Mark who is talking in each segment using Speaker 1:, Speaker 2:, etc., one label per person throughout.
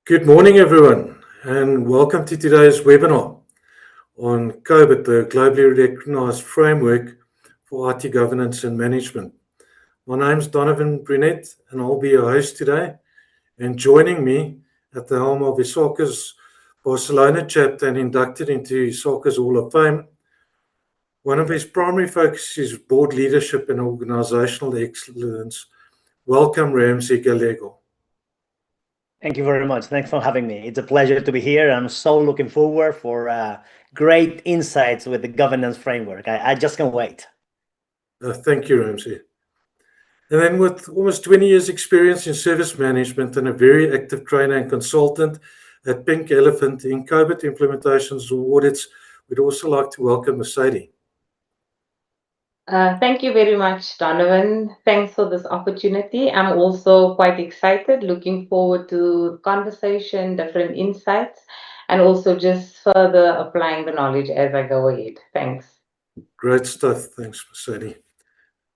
Speaker 1: Good morning, everyone, and welcome to today's webinar on COBIT, the globally recognized framework for IT governance and management. My name is Donovan Brunette, and I'll be your host today. And joining me at the helm of ISACA's Barcelona chapter and inducted into ISACA's Hall of Fame, one of his primary focuses is board leadership and organizational excellence. Welcome, Ramsés Gallego.
Speaker 2: Thank you very much. Thanks for having me. It's a pleasure to be here. I'm so looking forward for great insights with the governance framework. I just can't wait.
Speaker 1: Thank you, Ramsés. And then with almost 20 years experience in service management and a very active trainer and consultant at Pink Elephant in COBIT implementations or audits, we'd also like to welcome Mercede.
Speaker 3: Thank you very much, Donovan. Thanks for this opportunity. I'm also quite excited, looking forward to conversation, different insights, and also just further applying the knowledge as I go ahead. Thanks.
Speaker 1: Great stuff. Thanks, Mercede.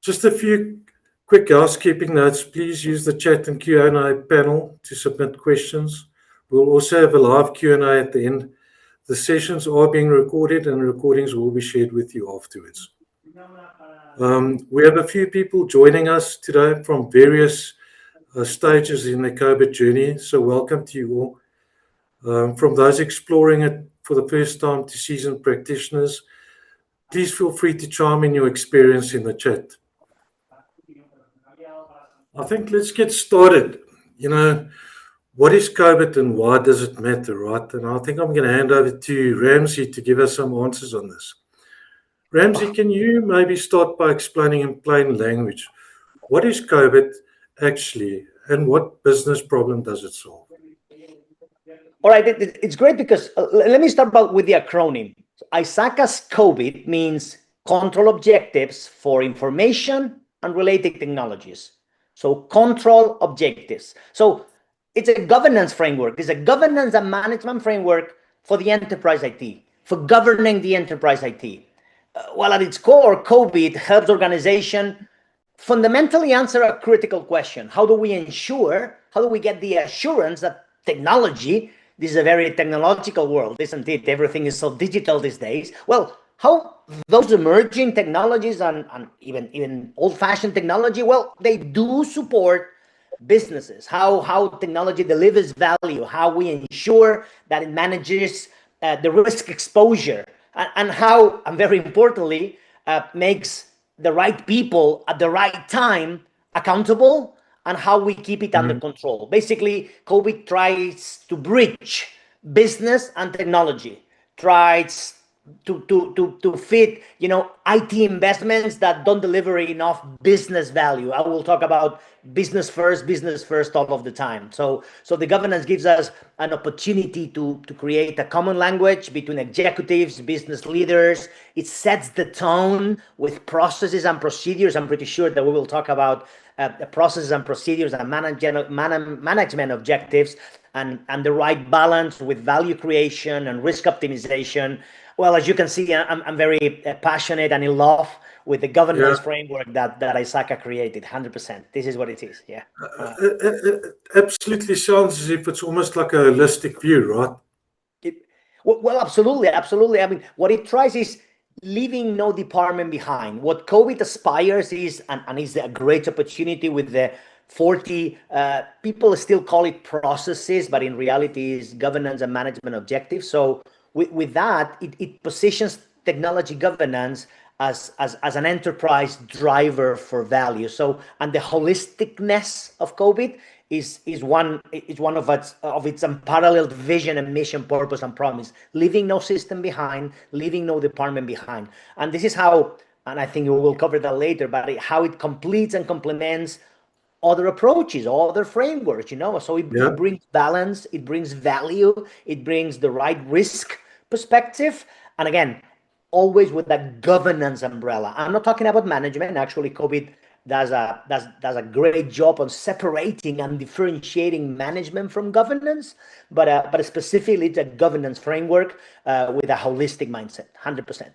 Speaker 1: Just a few quick housekeeping notes. Please use the chat and Q&A panel to submit questions. We'll also have a live Q&A at the end. The sessions are being recorded and recordings will be shared with you afterwards. We have a few people joining us today from various stages in the COBIT journey, so welcome to you all. From those exploring it for the first time to seasoned practitioners, please feel free to chime in your experience in the chat. I think let's get started. What is COBIT and why does it matter, right? And I think I'm going to hand over to Ramsés to give us some answers on this. Ramsés, can you maybe start by explaining in plain language, what is COBIT actually and what business problem does it solve?
Speaker 2: All right, it's great because let me start with the acronym. ISACA's COBIT means control objectives for information and related technologies. So control objectives. So it's a governance framework. It's a governance and management framework for the enterprise IT, for governing the enterprise IT. Well, at its core, COBIT helps organization fundamentally answer a critical question. How do we get the assurance that technology, this is a very technological world, isn't it? Everything is so digital these days. Well, how those emerging technologies and even old-fashioned technology, well, they do support businesses, how technology delivers value, how we ensure that it manages the risk exposure, and how, and very importantly, makes the right people at the right time accountable, and how we keep it under control. Basically, COBIT tries to bridge business and technology, tries to fit, IT investments that don't deliver enough business value. I will talk about business first all of the time. So the governance gives us an opportunity to create a common language between executives, business leaders. It sets the tone with processes and procedures. I'm pretty sure that we will talk about the processes and procedures and management objectives and the right balance with value creation and risk optimization. Well, as you can see, I'm very passionate and in love with the governance framework that ISACA created. 100%. This is what it is. Yeah.
Speaker 1: It absolutely sounds as if it's almost like a holistic view, right?
Speaker 2: Well, absolutely. I mean, what it tries is leaving no department behind. What COBIT aspires is, and is a great opportunity with the 40, people still call it processes, but in reality is governance and management objectives. So with that, it positions technology governance as an enterprise driver for value. So, and the holisticness of COBIT is one of its unparalleled vision and mission, purpose and promise, leaving no system behind, leaving no department behind. And this is how, and I think we will cover that later, but how it completes and complements other approaches, other frameworks, so it brings balance, it brings value, it brings the right risk perspective, and again, always with that governance umbrella. I'm not talking about management. Actually, COBIT does a great job on separating and differentiating management from governance, but specifically it's a governance framework with a holistic mindset, 100%.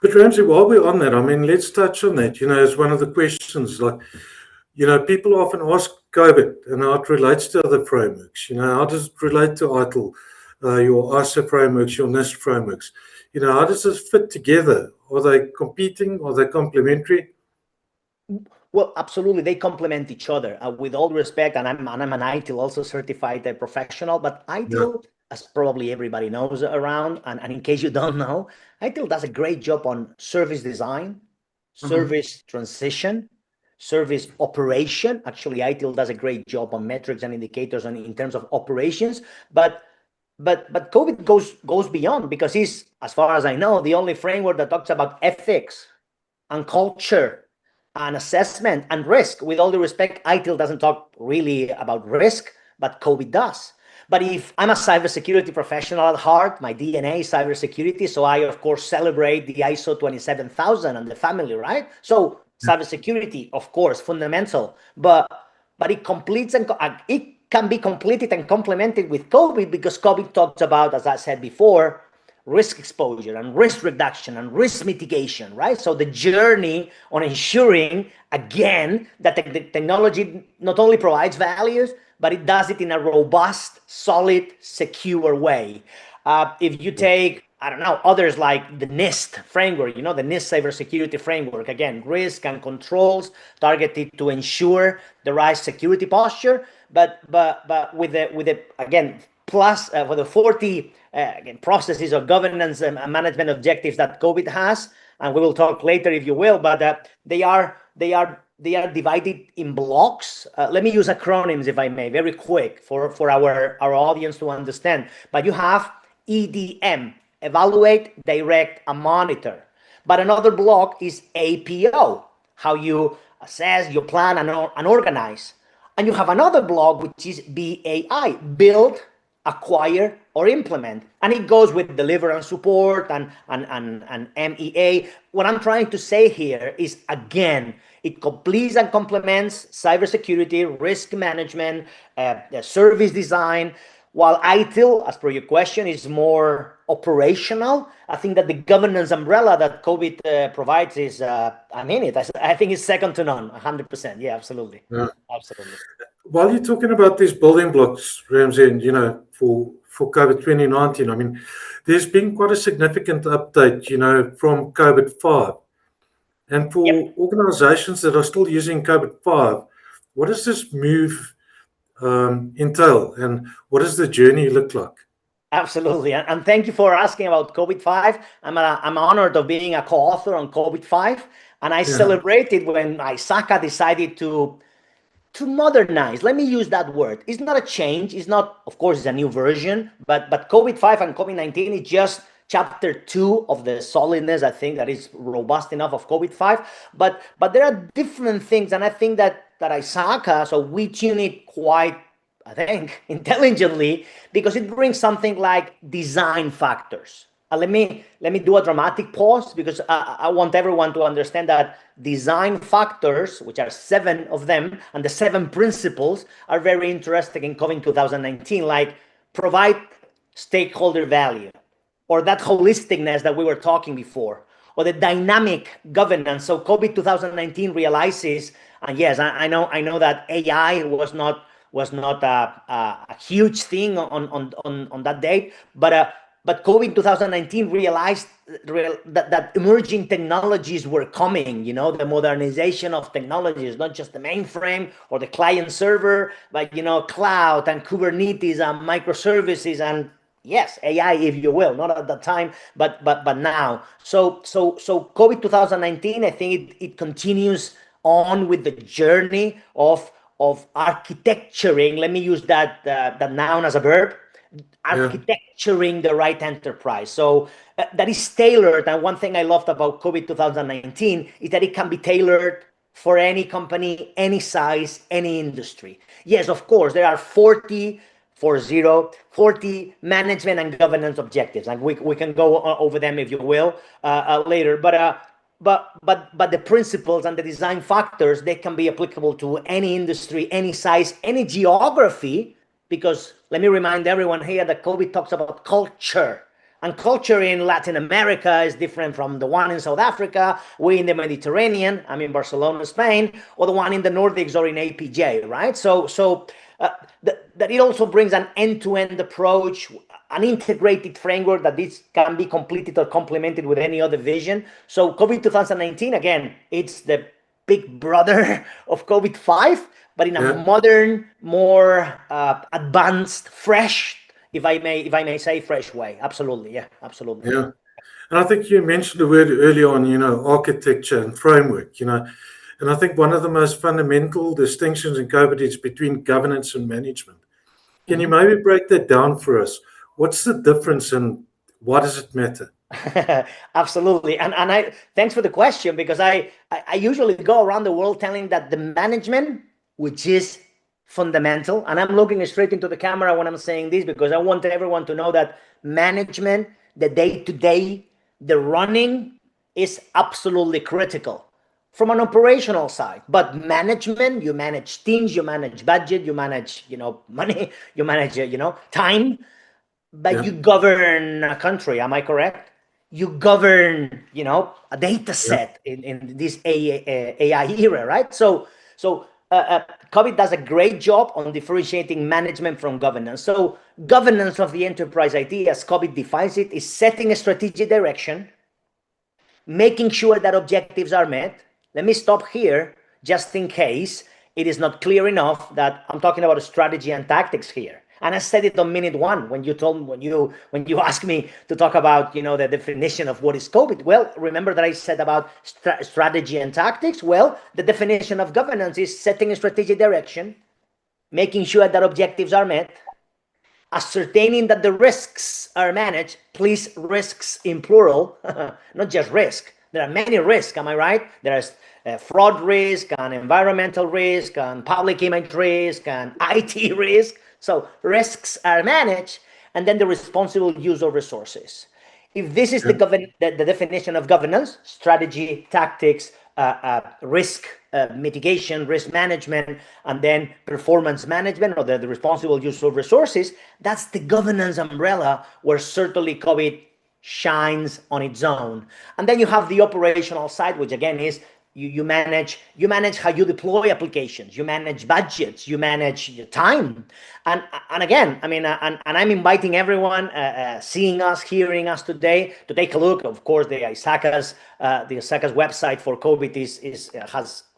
Speaker 1: But Ramsés, while we're on that, I mean, let's touch on that. As one of the questions, like, People often ask COBIT and how it relates to other frameworks. How does it relate to ITIL, your ISA frameworks, your NIST frameworks? How does this fit together? Are they competing? Are they complementary?
Speaker 2: Well, absolutely, they complement each other. With all respect, and I'm an ITIL also certified professional, but ITIL, as probably everybody knows around, and in case you don't know, ITIL does a great job on service design, service transition, service operation. Actually, ITIL does a great job on metrics and indicators and in terms of operations, but COBIT goes beyond, because he's, as far as I know, the only framework that talks about ethics and culture and assessment and risk. With all due respect, ITIL doesn't talk really about risk, but COBIT does. But if I'm a cybersecurity professional at heart, my DNA is cybersecurity, so I, of course, celebrate the ISO 27000 and the family, right? So cybersecurity, of course, fundamental, but it completes and it can be completed and complemented with COBIT, because COBIT talks about, as I said before, risk exposure and risk reduction and risk mitigation, right? So the journey on ensuring, again, that the technology not only provides values, but it does it in a robust, solid, secure way. If you take, I don't know, others like the NIST framework, the NIST cybersecurity framework, again, risk and controls targeted to ensure the right security posture, but with the again, plus for the 40 again, processes of governance and management objectives that COBIT has, and we will talk later if you will, but they are divided in blocks. Let me use acronyms, if I may, very quick for our audience to understand. But you have EDM, evaluate, direct, and monitor. But another block is APO, how you assess, you plan, and organize. And you have another block, which is BAI, build, acquire, or implement. And it goes with deliver and support and MEA. What I'm trying to say here is, again, it completes and complements cybersecurity, risk management, service design, while ITIL, as per your question, is more operational. I think that the governance umbrella that COBIT provides is, I think it's second to none, 100%. Yeah, absolutely.
Speaker 1: Yeah.
Speaker 2: Absolutely.
Speaker 1: While you're talking about these building blocks, Ramsey, and for COBIT 2019, there's been quite a significant update, from COBIT 5. And for organizations that are still using COBIT 5, what does this move entail, and what does the journey look like?
Speaker 2: Absolutely, and thank you for asking about COBIT 5. I'm honored of being a co-author on COBIT 5, and I celebrated when ISACA decided to modernize. Let me use that word. It's not a change. It's not, of course, it's a new version, but COBIT 5 and COBIT 19 is just chapter 2 of the solidness, I think, that is robust enough of COBIT 5. But there are different things, and I think that ISACA, so we tune it quite, I think, intelligently, because it brings something like design factors. Let me do a dramatic pause, because I want everyone to understand that design factors, which are 7 of them, and the 7 principles are very interesting in COBIT 2019, like provide stakeholder value, or that holisticness that we were talking before, or the dynamic governance. So COBIT 2019 realizes, and yes, I know that AI was not a huge thing on that date, but COBIT 2019 realized that emerging technologies were coming, the modernization of technologies, not just the mainframe or the client server, but, cloud and Kubernetes and microservices and, yes, AI, if you will, not at that time, but now. So COBIT 2019, I think it continues on with the journey of architecturing. Let me use that noun as a verb. Architecturing the right enterprise. So that is tailored. And one thing I loved about COBIT 2019 is that it can be tailored for any company, any size, any industry. Yes, of course, there are 40 management and governance objectives, and we can go over them if you will later. But the principles and the design factors, they can be applicable to any industry, any size, any geography. Because let me remind everyone here that COBIT talks about culture And culture in Latin America is different from the one in South Africa, we in the Mediterranean, I'm in Barcelona, Spain, or the one in the Nordics or in APJ, right? So that it also brings an end-to-end approach, an integrated framework that this can be completed or complemented with any other vision. So COBIT 2019, again, it's the big brother of COBIT 5, but in a modern, more advanced, fresh, if I may say, fresh way. Absolutely, yeah, absolutely.
Speaker 1: Yeah, and I think you mentioned the word early on, architecture and framework, and I think one of the most fundamental distinctions in COBIT is between governance and management. Can you maybe break that down for us? What's the difference and why does it matter?
Speaker 2: Absolutely, and I thanks for the question, because I usually go around the world telling that the management, which is fundamental, and I'm looking straight into the camera when I'm saying this, because I want everyone to know that management, the day-to-day, the running, is absolutely critical from an operational side. But management, you manage teams, you manage budget, you manage money, you manage time, but you govern a country. Am I correct? You govern a data set in this AI era, right? So COBIT does a great job on differentiating management from governance. So governance of the enterprise IT, as COBIT defines it, is setting a strategic direction, making sure that objectives are met. Let me stop here, just in case it is not clear enough that I'm talking about strategy and tactics here. And I said it on minute one when you asked me to talk about the definition of what is COBIT. Well, remember that I said about strategy and tactics. Well, the definition of governance is setting a strategic direction, making sure that objectives are met, ascertaining that the risks are managed. Please, risks in plural, not just risk. There are many risks. Am I right? There is fraud risk and environmental risk and public image risk and IT risk. So risks are managed, and then the responsible use of resources. If this is the definition of governance, strategy, tactics, risk mitigation, risk management, and then performance management, or the responsible use of resources, that's the governance umbrella where certainly COBIT shines on its own. And then you have the operational side, which again is you manage how you deploy applications, you manage budgets, you manage your time, and again, I mean, and I'm inviting everyone seeing us, hearing us today to take a look. Of course, the ISACA's website for COBIT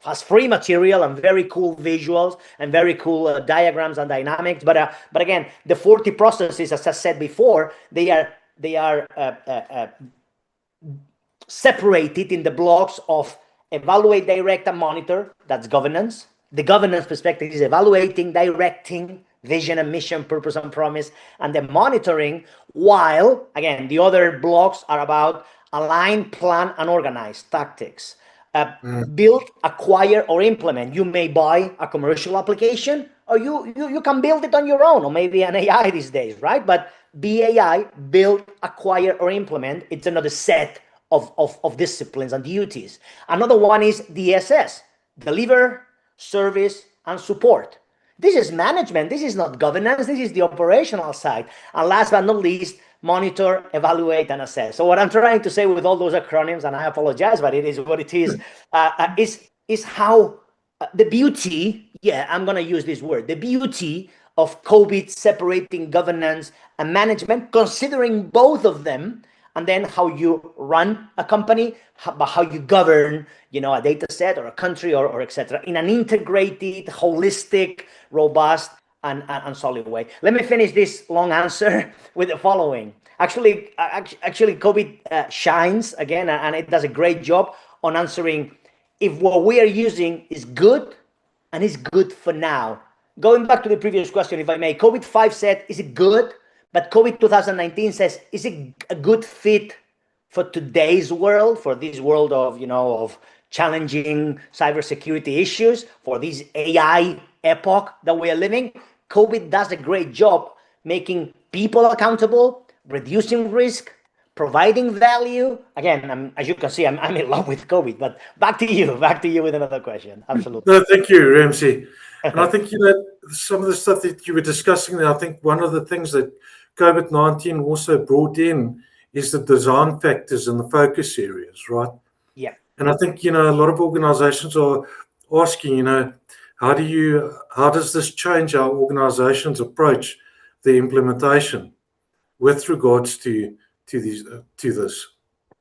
Speaker 2: has free material and very cool visuals and very cool diagrams and dynamics. But again, the 40 processes, as I said before, they are separated in the blocks of evaluate, direct, and monitor. That's governance. The governance perspective is evaluating, directing, vision and mission, purpose and promise, and then monitoring, while, again, the other blocks are about align, plan, and organize, tactics. Build, acquire, or implement. You may buy a commercial application, or you can build it on your own, or maybe an AI these days, right? But BAI, build, acquire, or implement, it's another set of disciplines and duties. Another one is DSS, deliver, service, and support. This is management. This is not governance. This is the operational side. And last but not least, monitor, evaluate, and assess. So what I'm trying to say with all those acronyms, and I apologize, but it is what it is how the beauty, I'm going to use this word, the beauty of COBIT separating governance and management, considering both of them, and then how you run a company, how you govern, a data set or a country or etc. in an integrated, holistic, robust, and solid way. Let me finish this long answer with the following. Actually, COBIT shines again, and it does a great job on answering if what we are using is good and is good for now. Going back to the previous question, if I may, COBIT 5 said, is it good? But COBIT 2019 says, is it a good fit for today's world, for this world of, of challenging cybersecurity issues, for this AI epoch that we are living? COBIT does a great job making people accountable, reducing risk, providing value. Again, as you can see, I'm in love with COBIT, but back to you with another question. Absolutely.
Speaker 1: No, thank you, Ramsey. And I think, some of the stuff that you were discussing there, I think one of the things that COVID-19 also brought in is the design factors and the focus areas, right?
Speaker 2: Yeah.
Speaker 1: And I think, a lot of organizations are asking, how does this change our organization's approach the implementation with regards to this?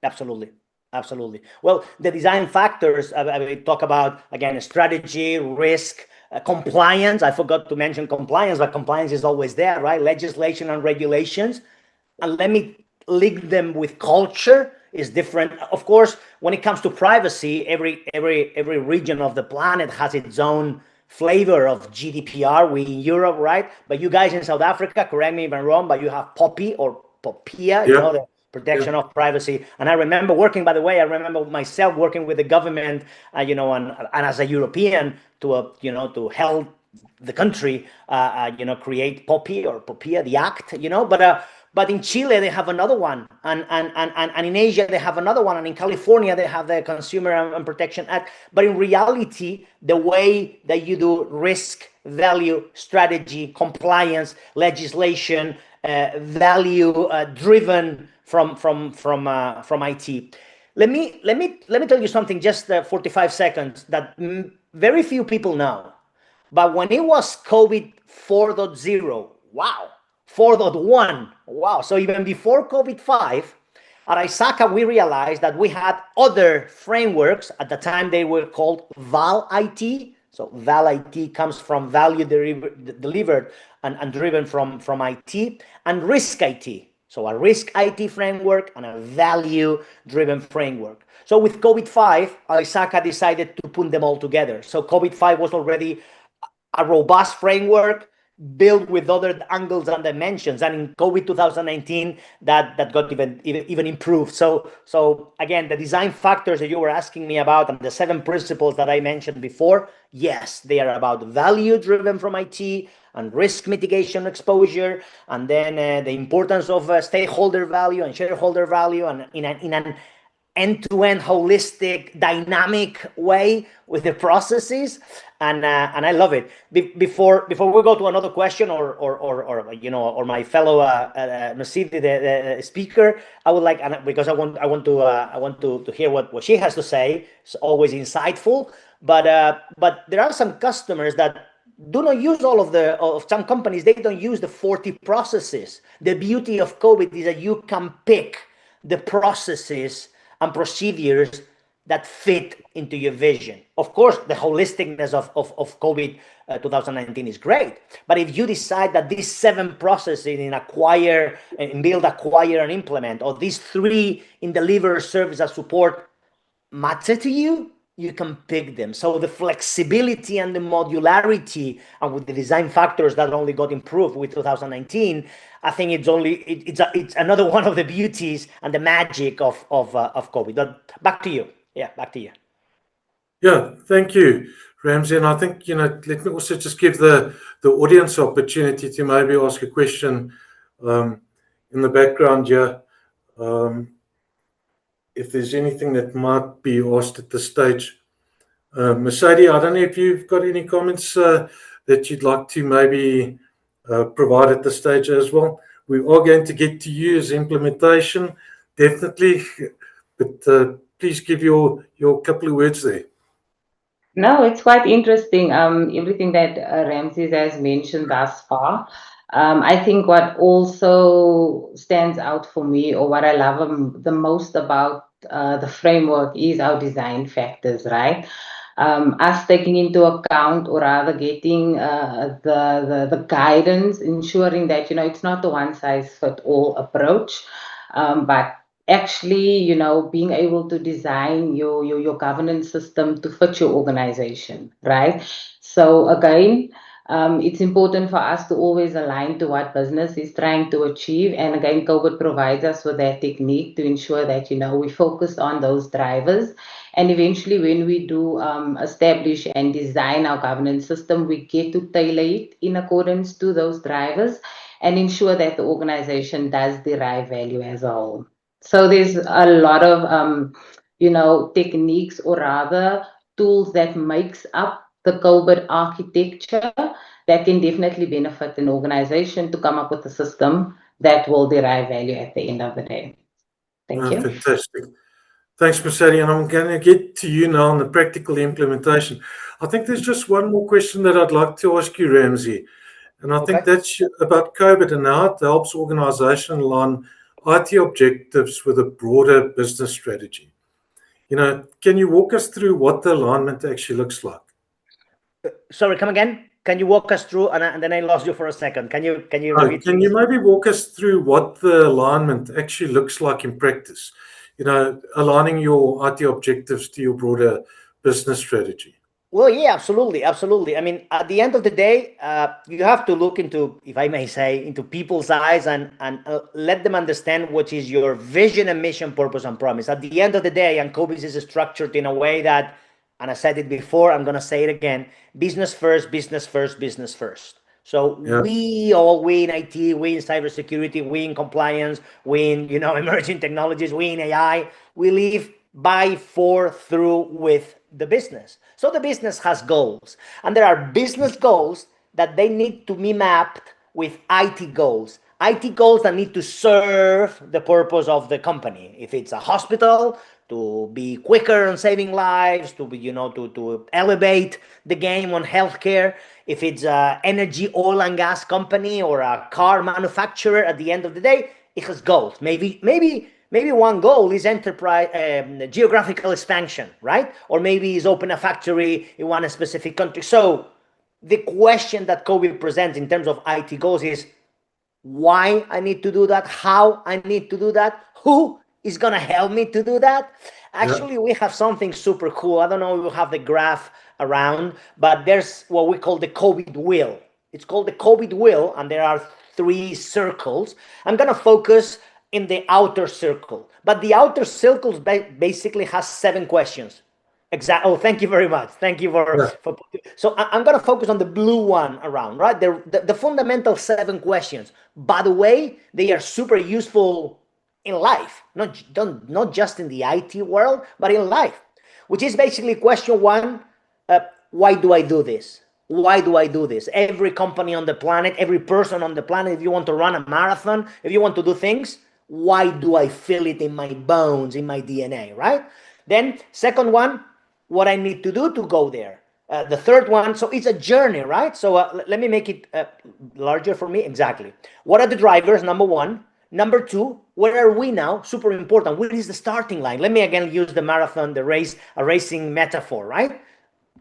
Speaker 2: Absolutely. Absolutely. Well, the design factors, we talk about, again, strategy, risk, compliance. I forgot to mention compliance, but compliance is always there, right? Legislation and regulations. And let me link them with culture is different. Of course, when it comes to privacy, every region of the planet has its own flavor of GDPR. We in Europe, right? But you guys in South Africa, correct me if I'm wrong, but you have POPI or POPIA, the protection of privacy. And I remember working, by the way, I remember myself working with the government, and as a European to help the country, create POPI or POPIA, the act, but in Chile they have another one, and in Asia they have another one, and in California they have the Consumer and Protection Act. But in reality, the way that you do risk, value, strategy, compliance, legislation, value driven from IT. Let me tell you something, just 45 seconds, that very few people know. But when it was COBIT 4.0, wow, 4.1, wow. So even before COBIT 5, at ISACA, we realized that we had other frameworks. At the time, they were called VAL IT. So VAL IT comes from value delivered and driven from IT, and risk IT. So a risk IT framework and a value-driven framework. So with COBIT 5, ISACA decided to put them all together. So COBIT 5 was already a robust framework built with other angles and dimensions, and in COBIT 2019 that got even improved. So again, the design factors that you were asking me about and the 7 principles that I mentioned before, yes, they are about value driven from IT and risk mitigation exposure, and then the importance of stakeholder value and shareholder value, and in an end-to-end holistic dynamic way with the processes, and I love it. Before we go to another question, or my fellow Mercede, the speaker, I would like, because I want to hear what she has to say. It's always insightful, but there are some customers that do not use of some companies. They don't use the 40 processes. The beauty of COBIT is that you can pick the processes and procedures that fit into your vision. Of course, the holisticness of COBIT 2019 is great. But if you decide that these 7 processes in acquire and build, acquire, and implement, or these 3 in deliver, service, and support matter to you, you can pick them. So the flexibility and the modularity, and with the design factors that only got improved with 2019, I think it's another one of the beauties and the magic of COBIT. But back to you. Yeah, back to you.
Speaker 1: Yeah, thank you, Ramsey. And I think, let me also just give the audience opportunity to maybe ask a question in the background here. If there's anything that might be asked at this stage. Mercede, I don't know if you've got any comments that you'd like to maybe provide at this stage as well. We are going to get to you as implementation, definitely, but please give your couple of words there.
Speaker 3: No, it's quite interesting, everything that Ramsés has mentioned thus far. I think what also stands out for me, or what I love the most about the framework, is our design factors, right? Us taking into account, or rather getting the guidance, ensuring that, it's not a one-size-fits-all approach, but actually, being able to design your governance system to fit your organization, right? So again, it's important for us to always align to what business is trying to achieve. And again, COBIT provides us with that technique to ensure that, we focus on those drivers. And eventually, when we do establish and design our governance system, we get to tailor it in accordance to those drivers and ensure that the organization does derive value as a whole. So there's a lot of, techniques, or rather tools, that makes up the COBIT architecture that can definitely benefit an organization to come up with a system that will derive value at the end of the day. Thank you.
Speaker 1: Fantastic. Thanks, Mercede. And I'm going to get to you now on the practical implementation. I think there's just one more question that I'd like to ask you, Ramsey. And I think that's about COBIT and how it helps organization align IT objectives with a broader business strategy. Can you walk us through what the alignment actually looks like?
Speaker 2: Sorry, come again. Can you walk us through? And then I lost you for a second. Can you repeat?
Speaker 1: Can you maybe walk us through what the alignment actually looks like in practice? Aligning your IT objectives to your broader business strategy.
Speaker 2: Well, yeah, absolutely. I mean, at the end of the day, you have to look into, if I may say, into people's eyes and let them understand what is your vision and mission, purpose and promise. At the end of the day, and COBIT is structured in a way that, and I said it before, I'm going to say it again, business first, business first, business first. So we in IT, we in cybersecurity, we in compliance, we in, emerging technologies, we in AI, we live by, for, through, with the business. So the business has goals, and there are business goals that they need to be mapped with IT goals. IT goals that need to serve the purpose of the company. If it's a hospital, to be quicker on saving lives, to be, to elevate the game on healthcare. If it's a energy, oil and gas company or a car manufacturer, at the end of the day, it has goals. Maybe one goal is enterprise geographical expansion, right? Or maybe is open a factory in one specific country. So the question that COBIT presents in terms of IT goals is why I need to do that, how I need to do that, who is going to help me to do that. Actually, we have something super cool. I don't know if you have the graph around, but there's what we call the COBIT wheel. It's called the COBIT wheel, and there are 3 circles. I'm going to focus in the outer circle, but the outer circle basically has 7 questions. Exactly. Oh, thank you very much. Thank you for so I'm going to focus on the blue one around, right? The fundamental 7 questions. By the way, they are super useful in life, not just in the IT world, but in life, which is basically question 1. Why do I do this? Why do I do this? Every company on the planet, every person on the planet, if you want to run a marathon, if you want to do things, why do I feel it in my bones, in my DNA, right? Then second one, what I need to do to go there. The third one, so it's a journey, right? So let me make it larger for me. Exactly. What are the drivers? Number 1. Number 2, where are we now? Super important. Where is the starting line? Let me again use the marathon, the race, a racing metaphor, right?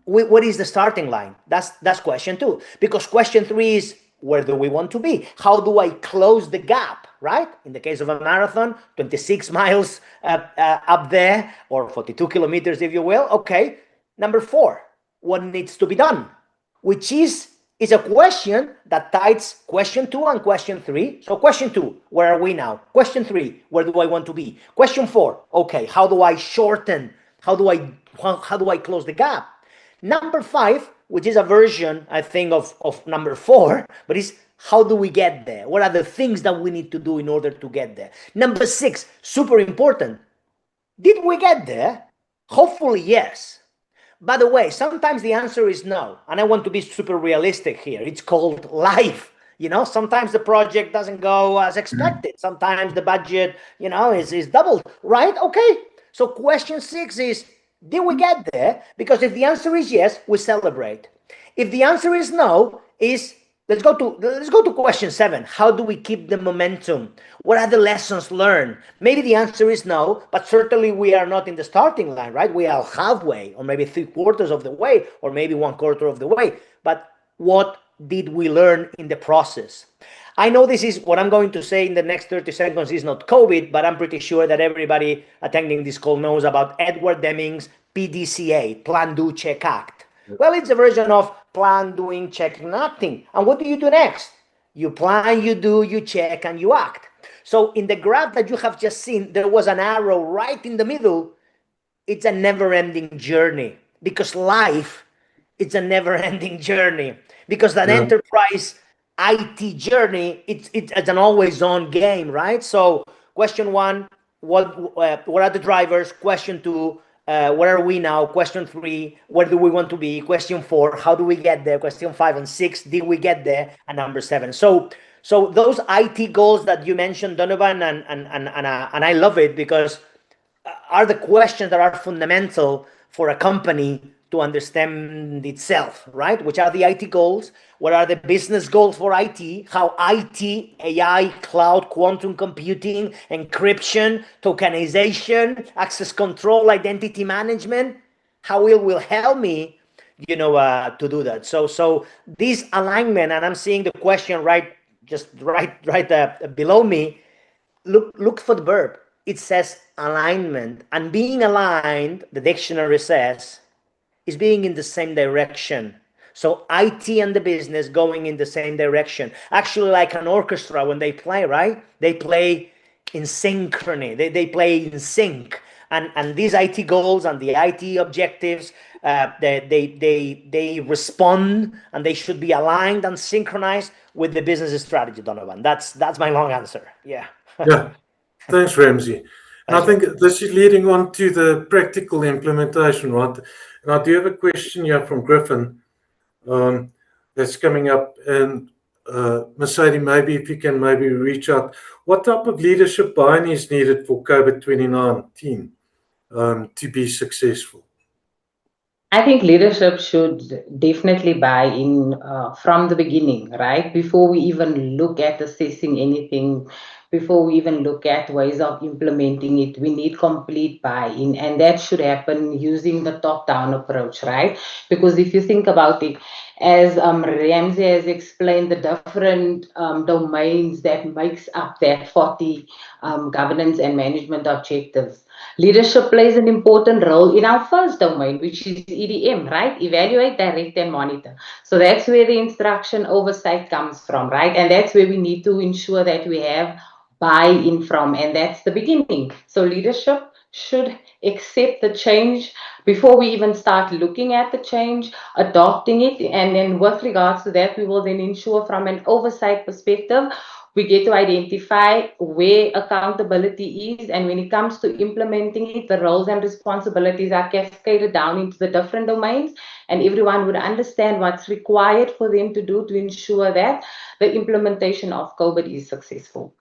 Speaker 2: What is the starting line? That's question 2. Because question 3 is, where do we want to be? How do I close the gap, right? In the case of a marathon, 26 miles up there, or 42 kilometers, if you will. Okay. Number 4, what needs to be done? Which is a question that ties question 2 and question 3. So question 2, where are we now? Question 3, where do I want to be? Question 4, okay, how do I shorten? How do I close the gap? Number 5, which is a version, I think, of number 4, but is how do we get there? What are the things that we need to do in order to get there? Number 6, super important. Did we get there? Hopefully, yes. By the way, sometimes the answer is no. And I want to be super realistic here. It's called life. Sometimes the project doesn't go as expected. Sometimes the budget, is doubled, right? Okay. So question 6 is, did we get there? Because if the answer is yes, we celebrate. If the answer is no, let's go to question 7. How do we keep the momentum? What are the lessons learned? Maybe the answer is no, but certainly we are not in the starting line, right? We are halfway, or maybe 3/4 of the way, or maybe 1/4 of the way. But what did we learn in the process? I know this is what I'm going to say in the next 30 seconds is not COBIT, but I'm pretty sure that everybody attending this call knows about Edward Deming's PDCA, Plan, Do, Check, Act. Well, it's a version of plan, doing, checking, acting. And what do you do next? You plan, you do, you check, and you act. So in the graph that you have just seen, there was an arrow right in the middle. It's a never-ending journey, because life, it's a never-ending journey, because that enterprise IT journey, it's an always-on game, right? So question 1, what are the drivers? Question 2, where are we now? Question 3, where do we want to be? Question 4, how do we get there? Question 5 and 6, did we get there? And number 7. So those IT goals that you mentioned, Donovan, and I love it because are the questions that are fundamental for a company to understand itself, right? Which are the IT goals? What are the business goals for IT? How IT, AI, cloud, quantum computing, encryption, tokenization, access control, identity management, how it will help me, to do that. So this alignment, and I'm seeing the question right below me. Look for the verb. It says alignment, and being aligned, the dictionary says, is being in the same direction. So IT and the business going in the same direction. Actually, like an orchestra when they play, right? They play in synchrony. They play in sync. And these IT goals and the IT objectives, they respond, and they should be aligned and synchronized with the business strategy, Donovan. That's my long answer. Yeah.
Speaker 1: Yeah. Thanks, Ramsey. And I think this is leading on to the practical implementation, right? And I do have a question here from Griffin that's coming up. And Mercede, maybe if you can maybe reach out. What type of leadership buy-in is needed for COBIT 2019 to be successful?
Speaker 3: I think leadership should definitely buy in from the beginning, right? Before we even look at assessing anything, before we even look at ways of implementing it, we need complete buy-in, and that should happen using the top-down approach, right? Because if you think about it, as Ramsey has explained, the different domains that makes up that 40 governance and management objectives. Leadership plays an important role in our first domain, which is EDM, right? Evaluate, direct, and monitor. So that's where the instruction oversight comes from, right? And that's where we need to ensure that we have buy-in from, and that's the beginning. So leadership should accept the change before we even start looking at the change, adopting it, and then with regards to that, we will then ensure from an oversight perspective, we get to identify where accountability is, and when it comes to implementing it, the roles and responsibilities are cascaded down into the different domains, and everyone would understand what's required for them to do to ensure that the implementation of COBIT is successful.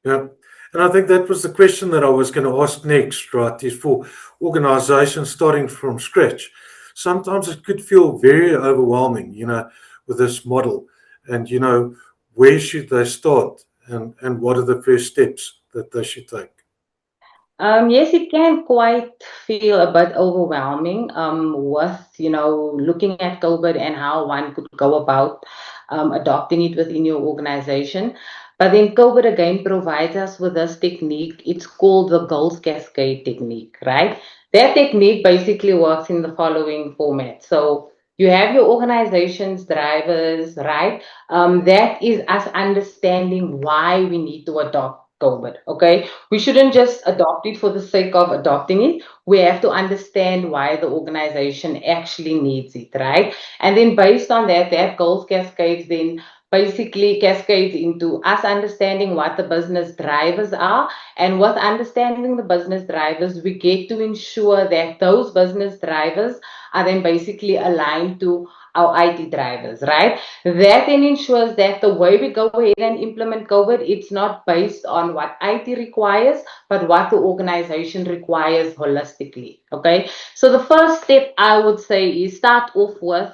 Speaker 1: Yeah. And I think that was the question that I was going to ask next, right? Is for organizations starting from scratch. Sometimes it could feel very overwhelming, with this model. And, where should they start? And what are the first steps that they should take?
Speaker 3: Yes, it can quite feel a bit overwhelming with, looking at COBIT and how one could go about adopting it within your organization. But then COBIT again provides us with this technique. It's called the goals cascade technique, right? That technique basically works in the following format. So you have your organization's drivers, right? That is us understanding why we need to adopt COBIT, okay? We shouldn't just adopt it for the sake of adopting it. We have to understand why the organization actually needs it, right? And then based on that, that goals cascades then basically cascades into us understanding what the business drivers are. And with understanding the business drivers, we get to ensure that those business drivers are then basically aligned to our IT drivers, right? That then ensures that the way we go ahead and implement COBIT, it's not based on what IT requires, but what the organization requires holistically, okay? So the first step I would say is start off with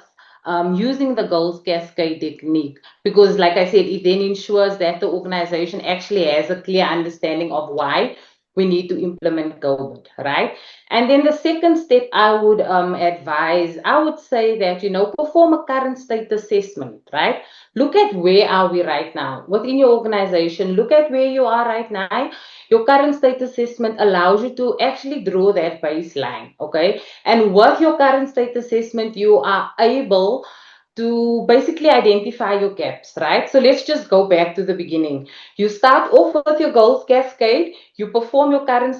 Speaker 3: using the goals cascade technique, because like I said, it then ensures that the organization actually has a clear understanding of why we need to implement COBIT, right? And then the second step I would advise, I would say that, perform a current state assessment, right? Look at where are we right now within your organization. Look at where you are right now. Your current state assessment allows you to actually draw that baseline, okay? And with your current state assessment, you are able to basically identify your gaps, right? So let's just go back to the beginning. You start off with your goals cascade, you perform your current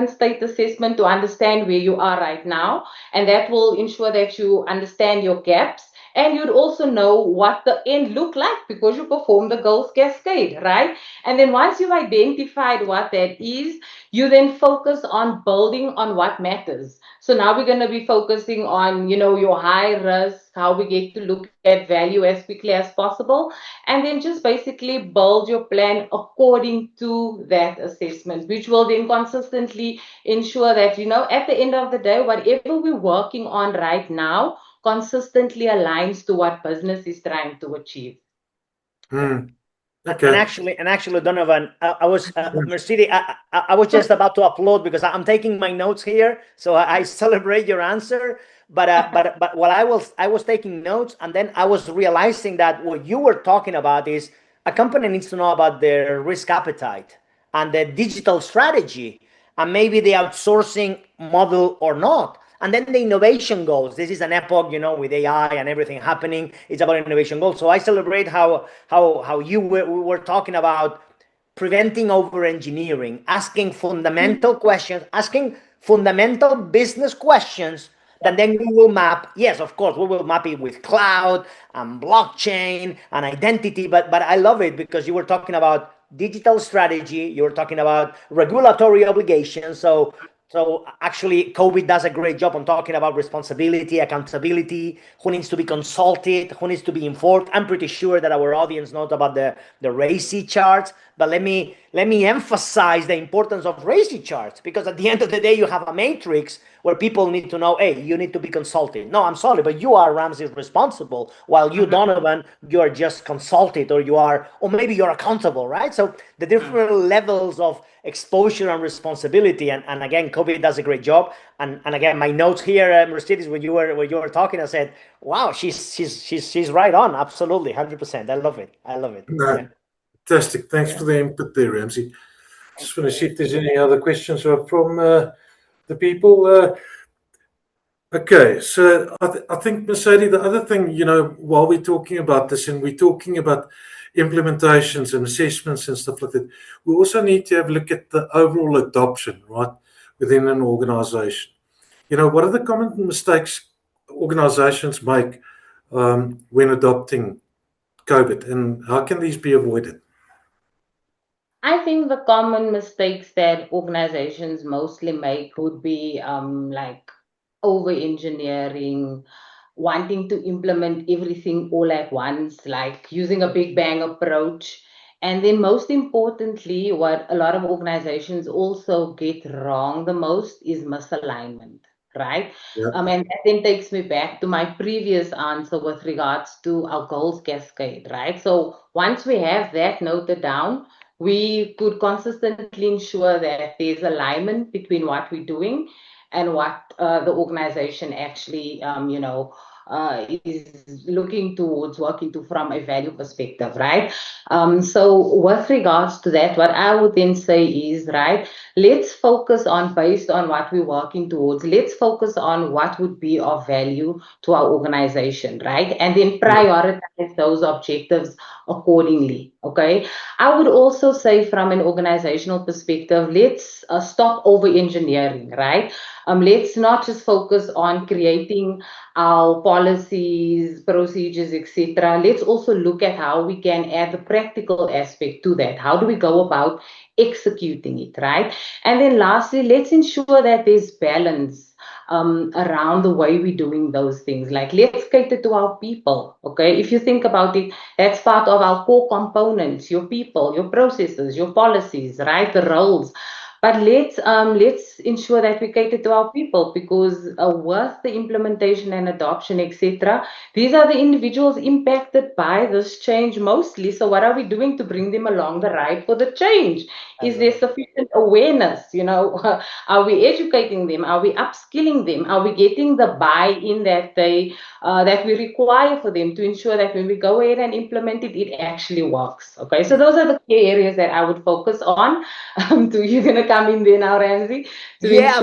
Speaker 3: state assessment to understand where you are right now, and that will ensure that you understand your gaps. And you'd also know what the end looked like because you performed the goals cascade, right? And then once you've identified what that is, you then focus on building on what matters. So now we're going to be focusing on, your high risk, how we get to look at value as quickly as possible, and then just basically build your plan according to that assessment, which will then consistently ensure that, at the end of the day, whatever we're working on right now consistently aligns to what business is trying to achieve.
Speaker 1: Okay.
Speaker 2: And actually, Donovan, I was Mercede. I was just about to upload because I'm taking my notes here, so I celebrate your answer. But while I was taking notes, and then I was realizing that what you were talking about is a company needs to know about their risk appetite and the digital strategy, and maybe the outsourcing model or not. And then the innovation goals. This is an epoch, with AI and everything happening. It's about innovation goals. So I celebrate how we were talking about preventing over engineering, asking fundamental questions, asking fundamental business questions that then we will map. Yes, of course, we will map it with cloud and blockchain and identity. But I love it because you were talking about digital strategy. You were talking about regulatory obligations. So actually, COBIT does a great job on talking about responsibility, accountability, who needs to be consulted, who needs to be informed. I'm pretty sure that our audience knows about the RACI charts, but let me emphasize the importance of RACI charts, because at the end of the day, you have a matrix where people need to know, hey, you need to be consulted. No, I'm sorry, but you are Ramsés responsible, while you, Donovan, you are just consulted, or maybe you're accountable, right? So the different levels of exposure and responsibility, and again, COBIT does a great job. And again, my notes here, Mercedes, when you were talking, I said, wow, she's right on, absolutely, 100%. I love it.
Speaker 1: No,
Speaker 2: Yeah.
Speaker 1: fantastic. Thanks for the input there, Ramsey. Just want to see if there's any other questions from the people. Okay, so I think, Mercedes, the other thing, while we're talking about this and we're talking about implementations and assessments and stuff like that, we also need to have a look at the overall adoption, right, within an organization. What are the common mistakes organizations make when adopting COBIT, and how can these be avoided?
Speaker 3: I think the common mistakes that organizations mostly make would be like over engineering, wanting to implement everything all at once, like using a big bang approach. And then, most importantly, what a lot of organizations also get wrong the most is misalignment, right?
Speaker 1: Yeah.
Speaker 3: And that then takes me back to my previous answer with regards to our goals cascade, right? So, once we have that noted down, we could consistently ensure that there's alignment between what we're doing and what the organization actually, is looking towards working to from a value perspective, right? So with regards to that, what I would then say is, right, let's focus on, based on what we're working towards, let's focus on what would be of value to our organization, right? And then prioritize those objectives accordingly, okay? I would also say, from an organizational perspective, let's stop over engineering, right? Let's not just focus on creating our policies, procedures, etc. Let's also look at how we can add the practical aspect to that. How do we go about executing it, right? And then lastly, let's ensure that there's balance around the way we're doing those things. Like, let's cater to our people, okay? If you think about it, that's part of our core components: your people, your processes, your policies, right? The roles. But let's ensure that we cater to our people, because with the implementation and adoption, etc., these are the individuals impacted by this change mostly. So what are we doing to bring them along the ride for the change? Is there sufficient awareness? Are we educating them? Are we upskilling them? Are we getting the buy-in that that we require for them to ensure that when we go ahead and implement it, it actually works? Okay, so those are the key areas that I would focus on. You're gonna come in there now, Ramsey?
Speaker 2: Yeah,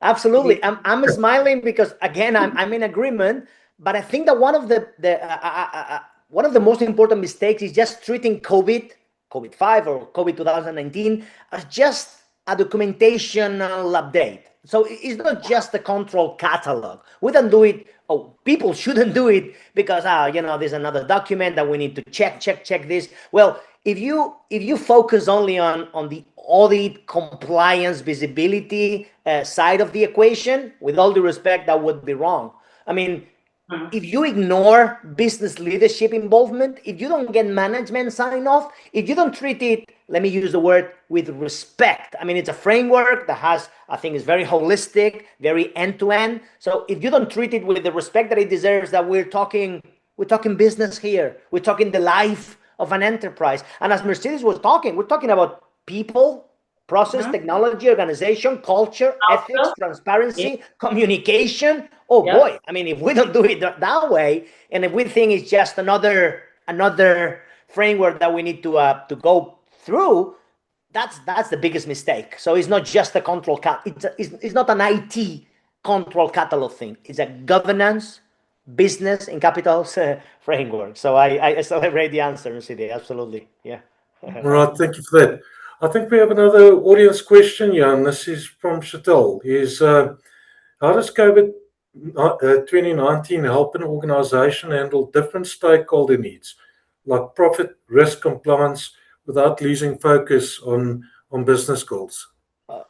Speaker 2: absolutely. I'm smiling because, again, I'm in agreement. But I think that one of the most important mistakes is just treating COVID-5 or COVID 2019 as just a documentational update. So it's not just the control catalog. We don't do it. Oh, people shouldn't do it because there's another document that we need to check this. Well, if you focus only on the audit, compliance, visibility side of the equation, with all due respect, that would be wrong. I mean, if you ignore business leadership involvement, if you don't get management sign off, if you don't treat it, let me use the word, with respect. I mean, it's a framework that has, I think, is very holistic, very end-to-end. So if you don't treat it with the respect that it deserves, that we're talking business here. We're talking the life of an enterprise. And as Mercedes was talking, we're talking about people, process, technology, organization, culture, ethics, transparency, communication. Oh boy, I mean, if we don't do it that way, and if we think it's just another framework that we need to go through, that's the biggest mistake. So it's not just a control it's not an IT control catalog thing. It's a governance, business in capitals framework. So I celebrate the answer, Mercedes. Absolutely, yeah.
Speaker 1: All right, thank you for that. I think we have another audience question, Jan. This is from Chantal. How does COVID 2019 help an organization handle different stakeholder needs, like profit, risk, compliance, without losing focus on business goals?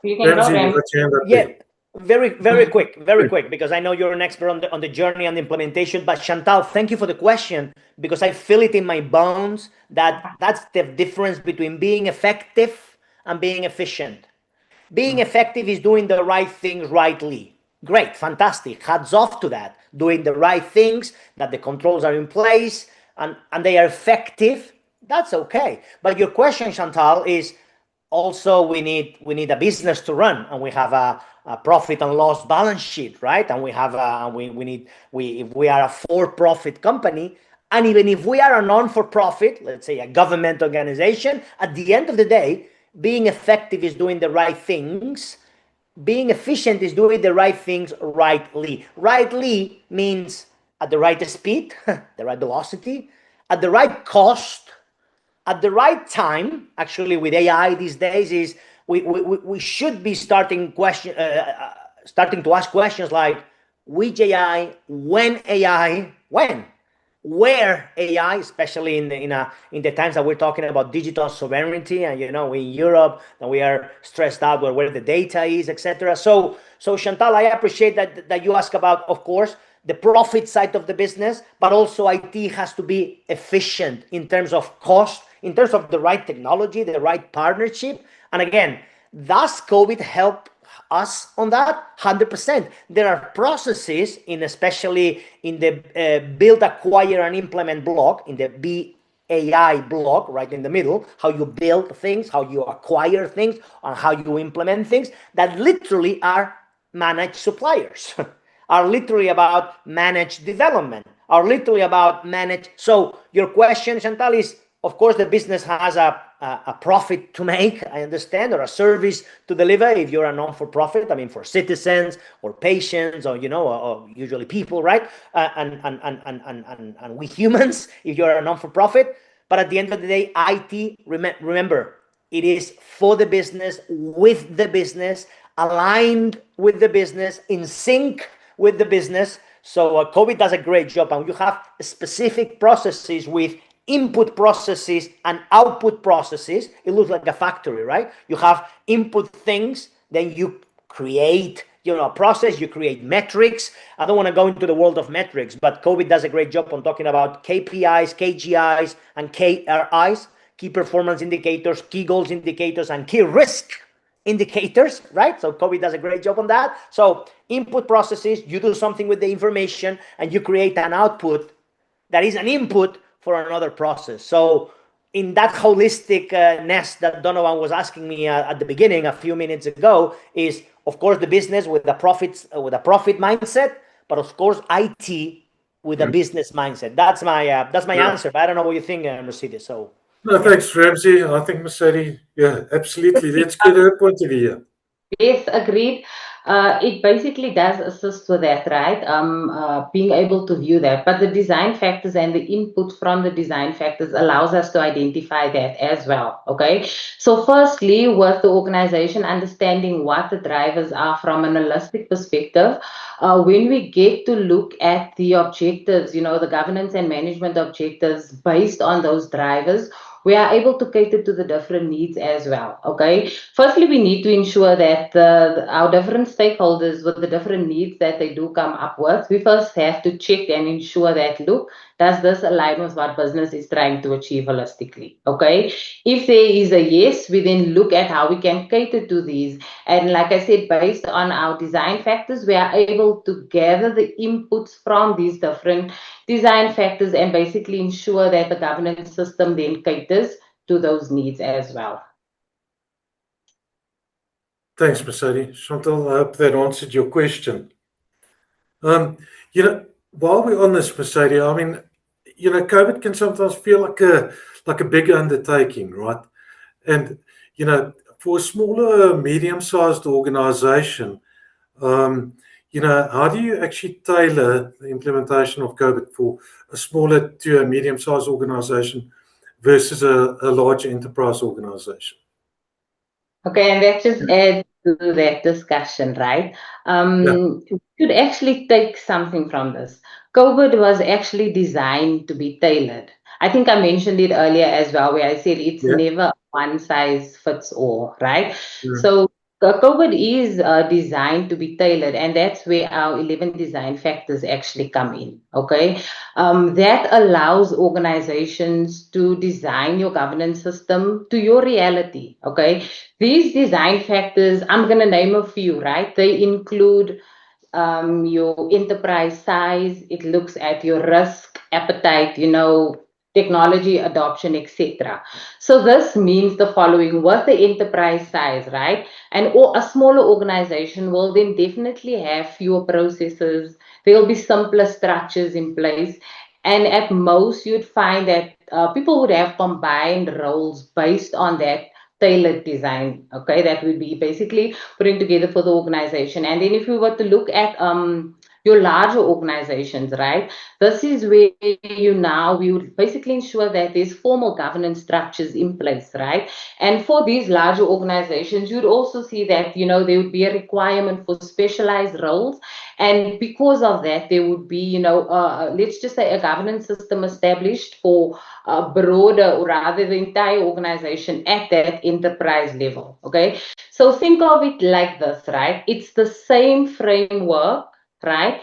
Speaker 3: You can
Speaker 1: Ramsey,
Speaker 3: go,
Speaker 1: let's hand up
Speaker 2: Yeah,
Speaker 1: there.
Speaker 2: very quick, because I know you're an expert on the journey and the implementation. But Chantal, thank you for the question, because I feel it in my bones that that's the difference between being effective and being efficient. Being effective is doing the right things rightly. Great, fantastic. Hats off to that. Doing the right things, that the controls are in place and they are effective. That's okay. But your question, Chantal, is also we need a business to run, and we have a profit and loss balance sheet, right? And we have if we are a for-profit company, and even if we are a non-for-profit, let's say a government organization, at the end of the day, being effective is doing the right things. Being efficient is doing the right things rightly. Rightly means at the right speed, the right velocity, at the right cost, at the right time. Actually, with AI these days, is we should be starting to ask questions like which AI, when AI, when, where AI, especially in the times that we're talking about digital sovereignty, and we in Europe, and we are stressed out where the data is, etc. So Chantal, I appreciate that you ask about, of course, the profit side of the business, but also IT has to be efficient in terms of cost, in terms of the right technology, the right partnership. And again, does COVID help us on that? 100%. There are processes, especially in the build, acquire, and implement block, in the BAI block, right in the middle, how you build things, how you acquire things, and how you implement things, that literally are managed suppliers, are literally about managed development, are literally about managed. So your question, Chantal, is, of course, the business has a profit to make, I understand, or a service to deliver if you're a non-for-profit. I mean, for citizens or patients, or or usually people, right? And we humans, if you're a non-for-profit. But at the end of the day, IT, remember, it is for the business, with the business, aligned with the business, in sync with the business. So COBIT does a great job, and you have specific processes with input processes and output processes. It looks like a factory, right? You have input things, then you create a process, you create metrics. I don't want to go into the world of metrics, but COBIT does a great job on talking about KPIs, KGIs, and KRIs, key performance indicators, key goals indicators, and key risk indicators, right? So COBIT does a great job on that. So input processes, you do something with the information, and you create an output that is an input for another process. So in that holistic nest that Donovan was asking me at the beginning a few minutes ago, is of course the business with the profits, with a profit mindset, but of course IT with a business mindset. That's my answer. But I don't know what you think, Mercedes. So
Speaker 1: no, thanks, Ramsey. I think Mercede, yeah, absolutely. Let's get her point of view.
Speaker 3: Yes, agreed. It basically does assist with that, right? Being able to view that. But the design factors and the input from the design factors allows us to identify that as well, okay? So firstly, with the organization understanding what the drivers are from an holistic perspective, when we get to look at the objectives, the governance and management objectives based on those drivers, we are able to cater to the different needs as well, okay? Firstly, we need to ensure that our different stakeholders with the different needs that they do come up with, we first have to check and ensure that, look, does this align with what business is trying to achieve holistically, okay? If there is a yes, we then look at how we can cater to these. And like I said, based on our design factors, we are able to gather the inputs from these different design factors and basically ensure that the governance system then caters to those needs as well.
Speaker 1: Thanks, Mercede. Chantal, I hope that answered your question. While we're on this, Mercede, I mean, COVID can sometimes feel like a big undertaking, right? And for a smaller, medium-sized organization, how do you actually tailor the implementation of COBIT for a smaller to a medium-sized organization versus a large enterprise organization?
Speaker 3: Okay, and that just adds to that discussion, right? We should actually take something from this. COVID was actually designed to be tailored. I think I mentioned it earlier as well, where I said it's never one size fits all, right? So COVID is designed to be tailored, and that's where our 11 design factors actually come in, okay? That allows organizations to design your governance system to your reality, okay? These design factors, I'm going to name a few, right? They include your enterprise size, it looks at your risk appetite, technology adoption, etc. So this means the following: with the enterprise size, right? And a smaller organization will then definitely have fewer processes. There will be simpler structures in place. And at most, you'd find that people would have combined roles based on that tailored design, okay? That would be basically putting together for the organization. And then if we were to look at your larger organizations, right? This is where we would basically ensure that there's formal governance structures in place, right? And for these larger organizations, you'd also see that, there would be a requirement for specialized roles. And because of that, there would be, let's just say a governance system established for broader, or rather the entire organization at that enterprise level, okay? So think of it like this, right? It's the same framework, right?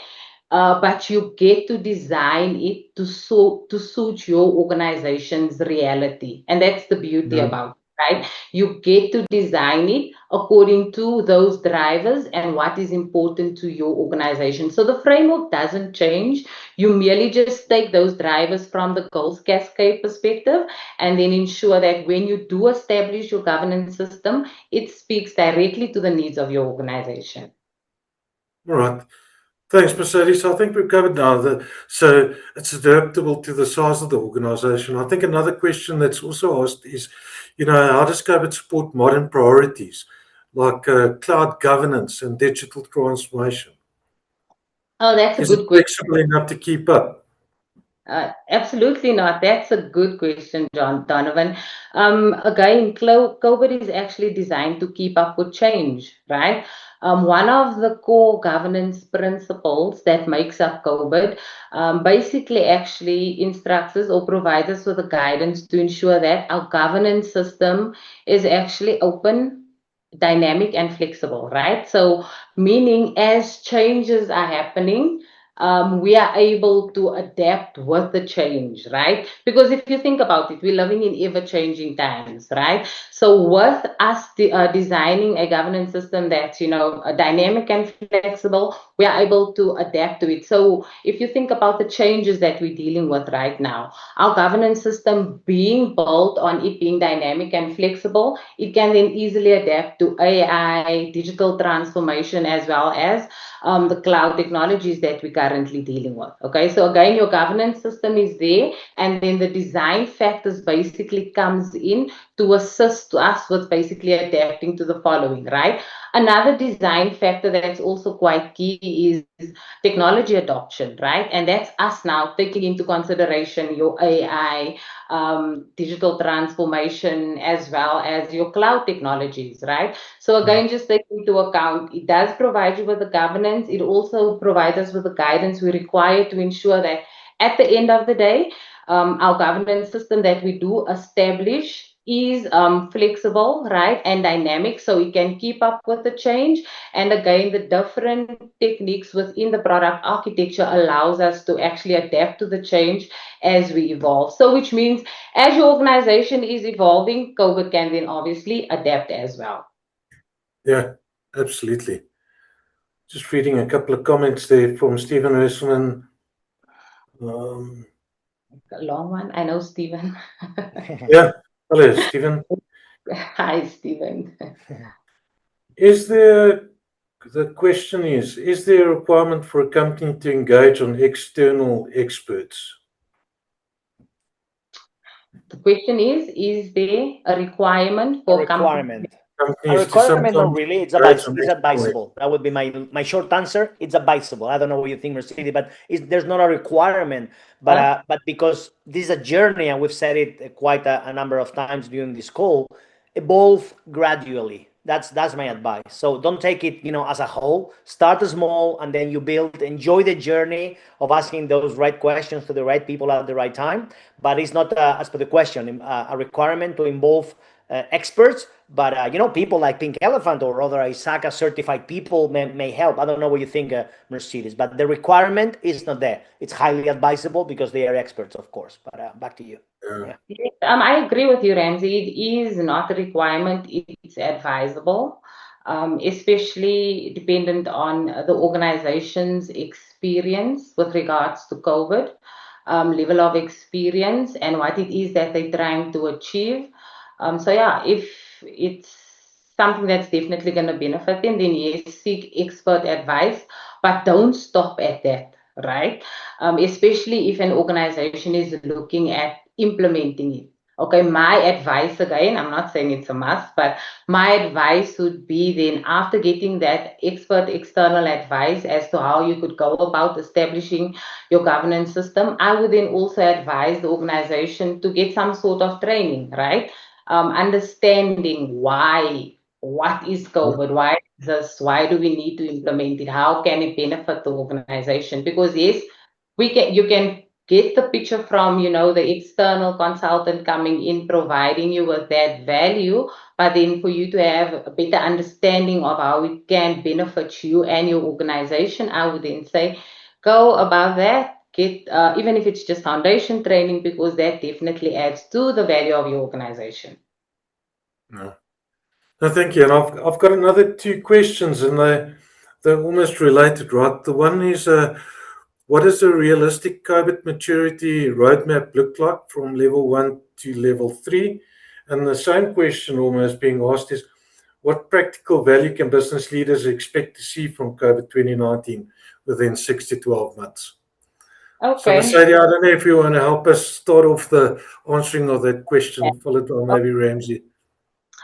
Speaker 3: But you get to design it to suit your organization's reality. And that's the beauty about it, right? You get to design it according to those drivers and what is important to your organization. So the framework doesn't change. You merely just take those drivers from the goals cascade perspective and then ensure that when you do establish your governance system, it speaks directly to the needs of your organization.
Speaker 1: All right. Thanks, Mercedes. I think we've covered now so it's adaptable to the size of the organization. I think another question that's also asked is, how does COBIT support modern priorities like cloud governance and digital transformation?
Speaker 3: Oh, that's a good question.
Speaker 1: Is it flexible enough to keep up?
Speaker 3: Absolutely not. That's a good question, Donovan. Again, COBIT is actually designed to keep up with change, right? One of the core governance principles that makes up COBIT basically actually instructs us or provides us with a guidance to ensure that our governance system is actually open, dynamic, and flexible, right? So meaning as changes are happening, we are able to adapt with the change, right? Because if you think about it, we're living in ever-changing times, right? So with us designing a governance system that's, dynamic and flexible, we are able to adapt to it. So if you think about the changes that we're dealing with right now, our governance system being built on it being dynamic and flexible, it can then easily adapt to AI, digital transformation, as well as the cloud technologies that we're currently dealing with. Okay, so again, your governance system is there, and then the design factors basically comes in to assist us with basically adapting to the following, right? Another design factor that's also quite key is technology adoption, right? And that's us now taking into consideration your AI, digital transformation, as well as your cloud technologies, right? So again, just take into account, it does provide you with the governance. It also provides us with the guidance we require to ensure that at the end of the day, our governance system that we do establish is flexible, right, and dynamic, so we can keep up with the change. And again, the different techniques within the product architecture allows us to actually adapt to the change as we evolve. So which means as your organization is evolving, COBIT can then obviously adapt as well.
Speaker 1: Yeah, absolutely. Just reading a couple of comments there from Stephen Wesselman.
Speaker 3: A long one, I know, Stephen.
Speaker 1: Yeah, hello, Stephen.
Speaker 3: Hi, Stephen.
Speaker 1: The question is there a requirement for a company to engage on external experts?
Speaker 3: The question is there a requirement for
Speaker 2: requirement?
Speaker 1: Companies
Speaker 2: A requirement, not
Speaker 1: sometimes
Speaker 2: really. It's
Speaker 1: engage on
Speaker 2: it's advisable. That would be my short answer. It's advisable. I don't know what you think, Mercede, but there's not a requirement. But because this is a journey, and we've said it quite a number of times during this call, evolve gradually. That's my advice. So don't take it, as a whole. Start small, and then you build. Enjoy the journey of asking those right questions to the right people at the right time. But it's not, as per the question, a requirement to involve experts. But people like Pink Elephant or other ISACA certified people may help. I don't know what you think, Mercedes, but the requirement is not there. It's highly advisable because they are experts, of course. But back to you.
Speaker 1: Yeah.
Speaker 3: Yes, I agree with you, Ramsey. It is not a requirement, it's advisable, especially dependent on the organization's experience with regards to COVID, level of experience, and what it is that they're trying to achieve. So yeah, if it's something that's definitely going to benefit them, then yes, seek expert advice, but don't stop at that, right? Especially if an organization is looking at implementing it. Okay, my advice, again, I'm not saying it's a must, but my advice would be then, after getting that expert external advice as to how you could go about establishing your governance system, I would then also advise the organization to get some sort of training, right? Understanding what is COVID, why is this, why do we need to implement it, how can it benefit the organization? Because yes, you can get the picture from the external consultant coming in, providing you with that value, but then for you to have a better understanding of how it can benefit you and your organization, I would then say go about that, get even if it's just foundation training, because that definitely adds to the value of your organization.
Speaker 1: No, thank you. And I've got another two questions, and they're almost related, right? The one is, what does a realistic COBIT maturity roadmap look like from level 1 to level 3? And the same question almost being asked is, what practical value can business leaders expect to see from COBIT 2019 within 6 to 12 months?
Speaker 3: Okay.
Speaker 1: So, Mercede, I don't know if you want to help us start off the answering of that question, followed by maybe Ramsey.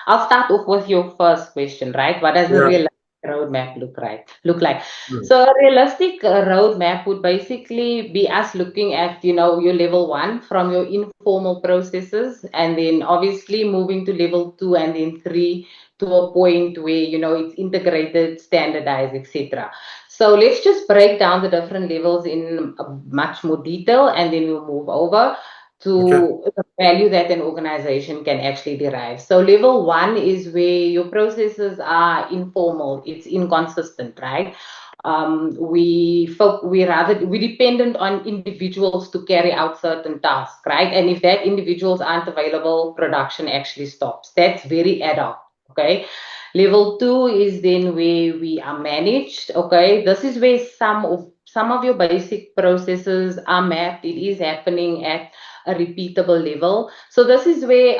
Speaker 3: I'll start off with your first question, right? What does a realistic roadmap look like? So a realistic roadmap would basically be us looking at, your level 1 from your informal processes, and then obviously moving to level 2 and then 3 to a point where, it's integrated, standardized, etc. So let's just break down the different levels in much more detail, and then we'll move over to the value that an organization can actually derive. So level 1 is where your processes are informal, it's inconsistent, right? We dependent on individuals to carry out certain tasks, right? And if that individuals aren't available, production actually stops. That's very ad hoc, okay? Level 2 is then where we are managed, okay? This is where some of your basic processes are mapped. It is happening at a repeatable level. So this is where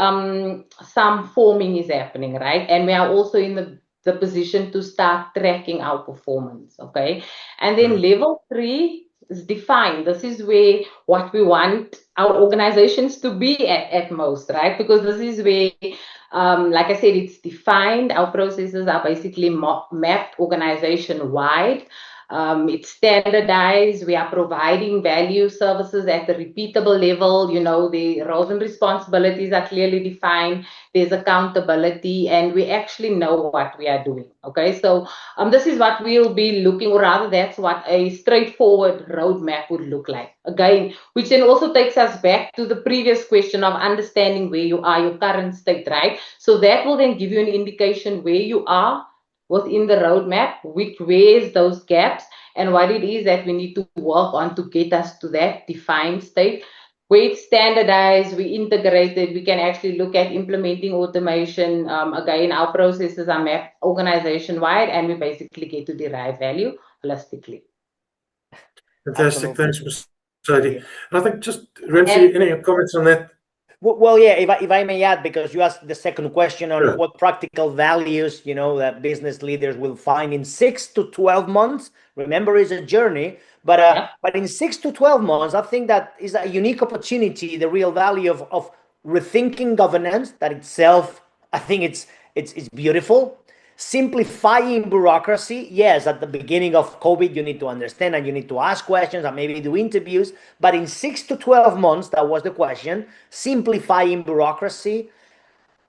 Speaker 3: some forming is happening, right? And we are also in the position to start tracking our performance, okay? And then level 3, defined. This is where what we want our organizations to be at most, right? Because this is where, like I said, it's defined. Our processes are basically mapped organization-wide. It's standardized. We are providing value services at a repeatable level. The roles and responsibilities are clearly defined. There's accountability, and we actually know what we are doing. Okay, so this is what we'll be looking, or rather, that's what a straightforward roadmap would look like. Again, which then also takes us back to the previous question of understanding where you are, your current state, right? So that will then give you an indication where you are within the roadmap, where's those gaps, and what it is that we need to work on to get us to that defined state. Where it's standardized, we integrated, we can actually look at implementing automation. Again, our processes are mapped organization-wide, and we basically get to derive value holistically.
Speaker 1: Fantastic.
Speaker 2: Absolutely.
Speaker 1: Thanks, Mercede. And I think just, Ramsey, any comments on that?
Speaker 2: Well, yeah, if I may add, because you asked the second question on
Speaker 1: Sure.
Speaker 2: what practical values, that business leaders will find in 6 to 12 months. Remember, it's a journey, but in 6 to 12 months, I think that is a unique opportunity, the real value of rethinking governance, that itself, I think it's beautiful. Simplifying bureaucracy. Yes, at the beginning of COVID, you need to understand and you need to ask questions and maybe do interviews. But in 6 to 12 months, that was the question, simplifying bureaucracy.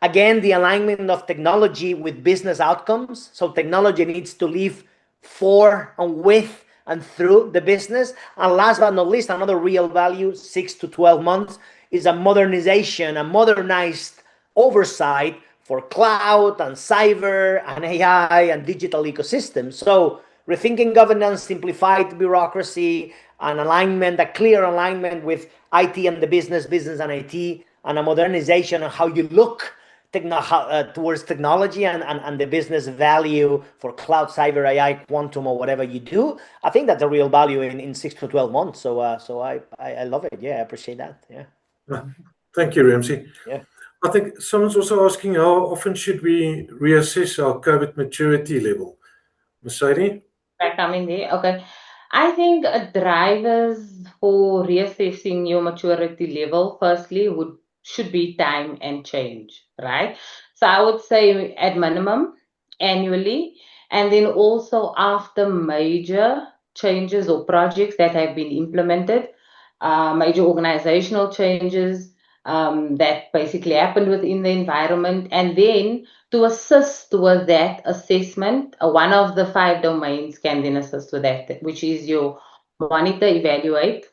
Speaker 2: Again, the alignment of technology with business outcomes. So technology needs to live for and with and through the business. And last but not least, another real value, 6 to 12 months, is a modernization, a modernized oversight for cloud and cyber and AI and digital ecosystems. So rethinking governance, simplified bureaucracy, an alignment, a clear alignment with IT and the business and IT, and a modernization of how you look towards technology and the business value for cloud, cyber, AI, quantum, or whatever you do. I think that's a real value in 6 to 12 months. So I love it. Yeah, I appreciate that. Yeah.
Speaker 1: Thank you, Ramsey.
Speaker 2: Yeah.
Speaker 1: I think someone's also asking, how often should we reassess our COBIT maturity level? Mercede?
Speaker 3: I come in there. Okay. I think drivers for reassessing your maturity level, firstly, should be time and change, right? So I would say at minimum annually, and then also after major changes or projects that have been implemented, major organizational changes that basically happened within the environment, and then to assist with that assessment, one of the 5 domains can then assist with that, which is your monitor, evaluate,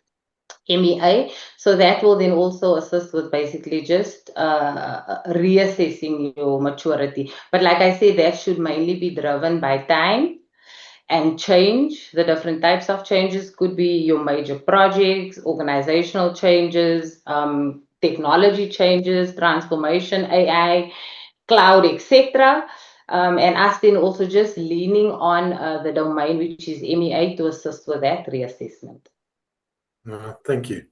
Speaker 3: MEA. So that will then also assist with basically just reassessing your maturity. But like I said, that should mainly be driven by time and change. The different types of changes could be your major projects, organizational changes, technology changes, transformation, AI, cloud, etc. And us then also just leaning on the domain, which is MEA, to assist with that reassessment.
Speaker 1: Thank you.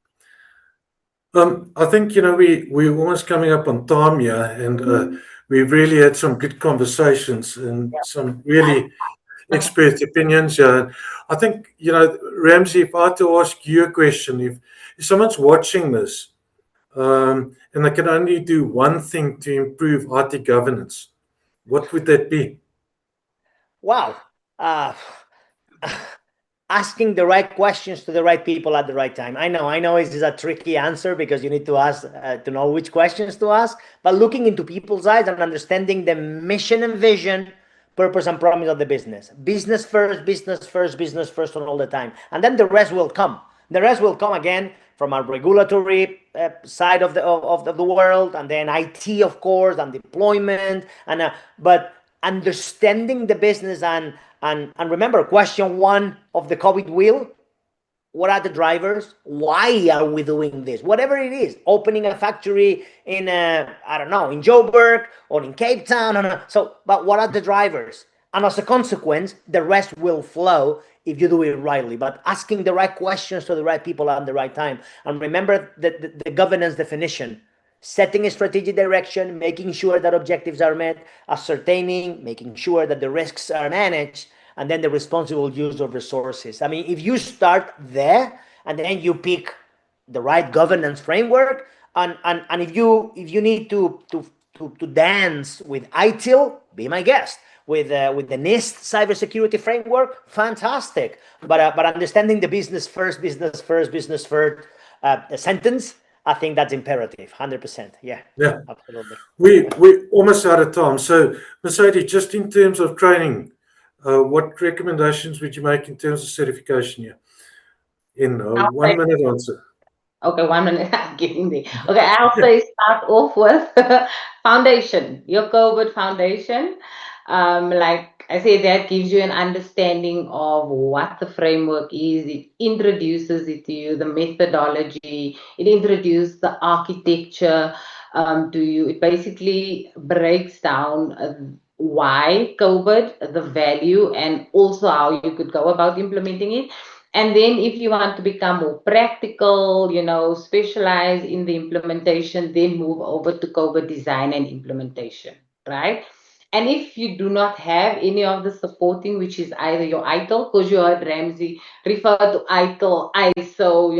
Speaker 1: I think, we're almost coming up on time here, and we've really had some good conversations and some really expert opinions here. I think, Ramsey, if I had to ask you a question, if someone's watching this and they can only do one thing to improve IT governance, what would that be?
Speaker 2: Wow. Asking the right questions to the right people at the right time. I know this is a tricky answer because you need to ask to know which questions to ask, but looking into people's eyes and understanding the mission and vision, purpose and promise of the business. Business first on all the time. And then the rest will come. The rest will come again from our regulatory side of the world, and then IT, of course, and deployment, but understanding the business and remember, question 1 of the COBIT wheel: what are the drivers? Why are we doing this? Whatever it is, opening a factory in I don't know, in Joburg or in Cape Town. But what are the drivers? And as a consequence, the rest will flow if you do it rightly. But asking the right questions to the right people at the right time. And remember the governance definition: setting a strategic direction, making sure that objectives are met, ascertaining, making sure that the risks are managed, and then the responsible use of resources. I mean, if you start there and then you pick the right governance framework, and if you need to dance with ITIL, be my guest. With the NIST cybersecurity framework, fantastic. But understanding the business first sentence, I think that's imperative, 100%. Yeah, absolutely.
Speaker 1: We almost out of time. So, Mercede, just in terms of training, what recommendations would you make in terms of certification here? In 1 minute answer.
Speaker 3: Okay, 1 minute. I'm getting there. Okay, I'll say start off with foundation, your COBIT foundation. Like I say, that gives you an understanding of what the framework is. It introduces it to you, the methodology. It introduces the architecture to you. It basically breaks down why COBIT, the value, and also how you could go about implementing it. And then if you want to become more practical, specialize in the implementation, then move over to COBIT design and implementation, right? And if you do not have any of the supporting, which is either your ITIL, because you heard Ramsey refer to ITIL, ISO,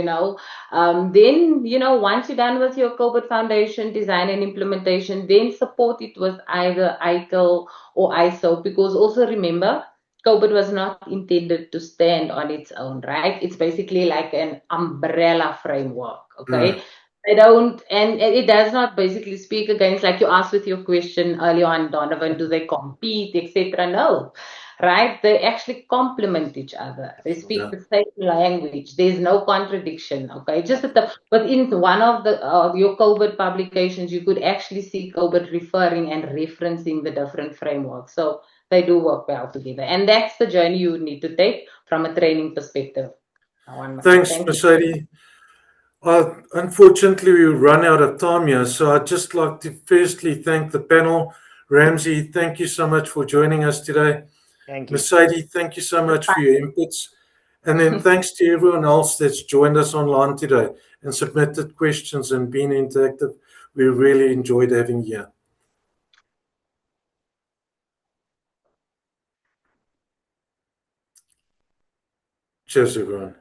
Speaker 3: then, once you're done with your COBIT foundation, design and implementation, then support it with either ITIL or ISO, because also remember, COBIT was not intended to stand on its own, right? It's basically like an umbrella framework, okay? They don't, and it does not basically speak against, like you asked with your question earlier on, Donovan, do they compete, etc.? No, right? They actually complement each other. They speak the same language. There's no contradiction, okay? Just that within one of your COBIT publications, you could actually see COBIT referring and referencing the different frameworks. So they do work well together. And that's the journey you would need to take from a training perspective.
Speaker 1: Thanks, Mercede. Unfortunately, we run out of time here, so I'd just like to firstly thank the panel. Ramsey, thank you so much for joining us today.
Speaker 2: Thank you.
Speaker 1: Mercede, thank you so much for your inputs. And then thanks to everyone else that's joined us online today and submitted questions and been interactive. We really enjoyed having you here. Cheers, everyone.